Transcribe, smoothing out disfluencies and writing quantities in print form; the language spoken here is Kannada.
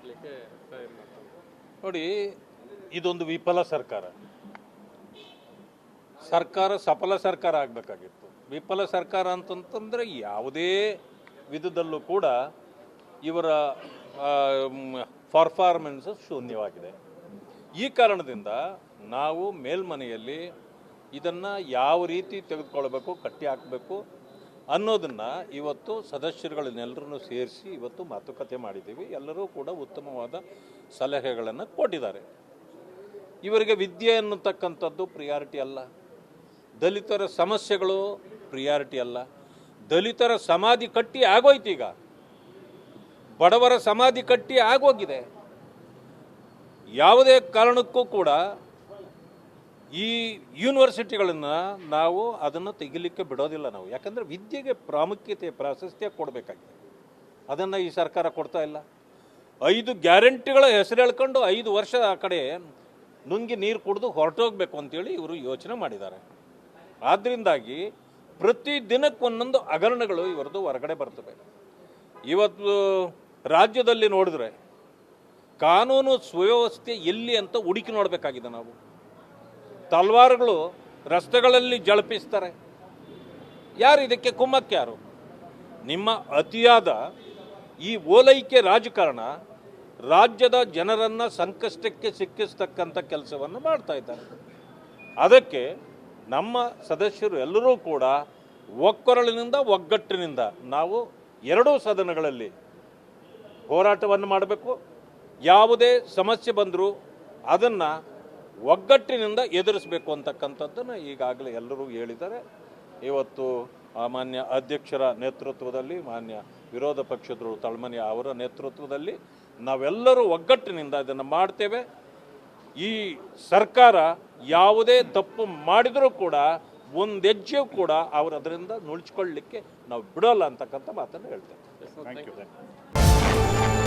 ಮಾಡಲಿಕ್ಕೆ ನೋಡಿ, ಇದೊಂದು ವಿಫಲ ಸರ್ಕಾರ. ಸಫಲ ಸರ್ಕಾರ ಆಗಬೇಕಾಗಿತ್ತು. ವಿಫಲ ಸರ್ಕಾರ ಅಂತಂತಂದರೆ ಯಾವುದೇ ವಿಧದಲ್ಲೂ ಕೂಡ ಇವರ ಪರ್ಫಾರ್ಮೆನ್ಸ್ ಶೂನ್ಯವಾಗಿದೆ. ಈ ಕಾರಣದಿಂದ ನಾವು ಮೇಲ್ಮನೆಯಲ್ಲಿ ಇದನ್ನು ಯಾವ ರೀತಿ ತೆಗೆದುಕೊಳ್ಬೇಕು, ಕಟ್ಟಿ ಹಾಕಬೇಕು ಅನ್ನೋದನ್ನು ಇವತ್ತು ಸದಸ್ಯರುಗಳನ್ನೆಲ್ಲರನ್ನು ಸೇರಿಸಿ ಇವತ್ತು ಮಾತುಕತೆ ಮಾಡಿದ್ದೀವಿ. ಎಲ್ಲರೂ ಕೂಡ ಉತ್ತಮವಾದ ಸಲಹೆಗಳನ್ನು ಕೊಟ್ಟಿದ್ದಾರೆ. ಇವರಿಗೆ ವಿದ್ಯೆ ಅನ್ನತಕ್ಕಂಥದ್ದು ಪ್ರಿಯಾರಿಟಿ ಅಲ್ಲ, ದಲಿತರ ಸಮಸ್ಯೆಗಳು ಪ್ರಿಯಾರಿಟಿ ಅಲ್ಲ. ದಲಿತರ ಸಮಾಧಿ ಕಟ್ಟಿ ಆಗೋಯ್ತು, ಈಗ ಬಡವರ ಸಮಾಧಿ ಕಟ್ಟಿ ಆಗೋಗಿದೆ. ಯಾವುದೇ ಕಾರಣಕ್ಕೂ ಕೂಡ ಈ ಯೂನಿವರ್ಸಿಟಿಗಳನ್ನು ನಾವು ಅದನ್ನು ತೆಗಿಲಿಕ್ಕೆ ಬಿಡೋದಿಲ್ಲ ನಾವು. ಯಾಕಂದರೆ ವಿದ್ಯೆಗೆ ಪ್ರಾಮುಖ್ಯತೆ, ಪ್ರಾಶಸ್ತ್ಯ ಕೊಡಬೇಕಾಗಿದೆ. ಅದನ್ನು ಈ ಸರ್ಕಾರ ಕೊಡ್ತಾ ಇಲ್ಲ. 5 ಗ್ಯಾರಂಟಿಗಳ ಹೆಸರು ಹೇಳ್ಕೊಂಡು 5 ವರ್ಷ ಆ ಕಡೆ ನುಂಗಿ ನೀರು ಕುಡಿದು ಹೊರಟೋಗ್ಬೇಕು ಅಂತೇಳಿ ಇವರು ಯೋಚನೆ ಮಾಡಿದ್ದಾರೆ. ಆದ್ದರಿಂದಾಗಿ ಪ್ರತಿ ದಿನಕ್ಕೆ ಒಂದೊಂದು ಹಗರಣಗಳು ಇವರದು ಹೊರಗಡೆ ಬರ್ತವೆ. ಇವತ್ತು ರಾಜ್ಯದಲ್ಲಿ ನೋಡಿದ್ರೆ ಕಾನೂನು ಸುವ್ಯವಸ್ಥೆ ಎಲ್ಲಿ ಅಂತ ಹುಡುಕಿ ನೋಡಬೇಕಾಗಿದೆ ನಾವು. ತಲ್ವಾರುಗಳು ರಸ್ತೆಗಳಲ್ಲಿ ಜಳಪಿಸ್ತಾರೆ. ಯಾರು ಇದಕ್ಕೆ ಕುಮ್ಮಕ್ಕೆ? ಯಾರು? ನಿಮ್ಮ ಅತಿಯಾದ ಈ ಓಲೈಕೆ ರಾಜಕಾರಣ ರಾಜ್ಯದ ಜನರನ್ನು ಸಂಕಷ್ಟಕ್ಕೆ ಸಿಕ್ಕಿಸ್ತಕ್ಕಂಥ ಕೆಲಸವನ್ನು ಮಾಡ್ತಾ ಇದ್ದಾರೆ. ಅದಕ್ಕೆ ನಮ್ಮ ಸದಸ್ಯರು ಎಲ್ಲರೂ ಕೂಡ ಒಕ್ಕೊರಳಿನಿಂದ ಒಗ್ಗಟ್ಟಿನಿಂದ ನಾವು ಎರಡೂ ಸದನಗಳಲ್ಲಿ ಹೋರಾಟವನ್ನು ಮಾಡಬೇಕು. ಯಾವುದೇ ಸಮಸ್ಯೆ ಬಂದರೂ ಅದನ್ನು ಒಗ್ಗಟ್ಟಿನಿಂದ ಎದುರಿಸಬೇಕು ಅಂತಕ್ಕಂಥದ್ದನ್ನು ಈಗಾಗಲೇ ಎಲ್ಲರೂ ಹೇಳಿದ್ದಾರೆ. ಇವತ್ತು ಮಾನ್ಯ ಅಧ್ಯಕ್ಷರ ನೇತೃತ್ವದಲ್ಲಿ, ಮಾನ್ಯ ವಿರೋಧ ಪಕ್ಷದರು ತಳಮನೆ ಅವರ ನೇತೃತ್ವದಲ್ಲಿ ನಾವೆಲ್ಲರೂ ಒಗ್ಗಟ್ಟಿನಿಂದ ಇದನ್ನು ಮಾಡ್ತೇವೆ. ಈ ಸರ್ಕಾರ ಯಾವುದೇ ತಪ್ಪು ಮಾಡಿದರೂ ಕೂಡ ಒಂದು ಹೆಜ್ಜೆಯೂ ಕೂಡ ಅವರು ಅದರಿಂದ ನುಳ್ಚಿಕೊಳ್ಳಲಿಕ್ಕೆ ನಾವು ಬಿಡೋಲ್ಲ ಅಂತಕ್ಕಂಥ ಮಾತನ್ನು ಹೇಳ್ತೇವೆ. Thank you.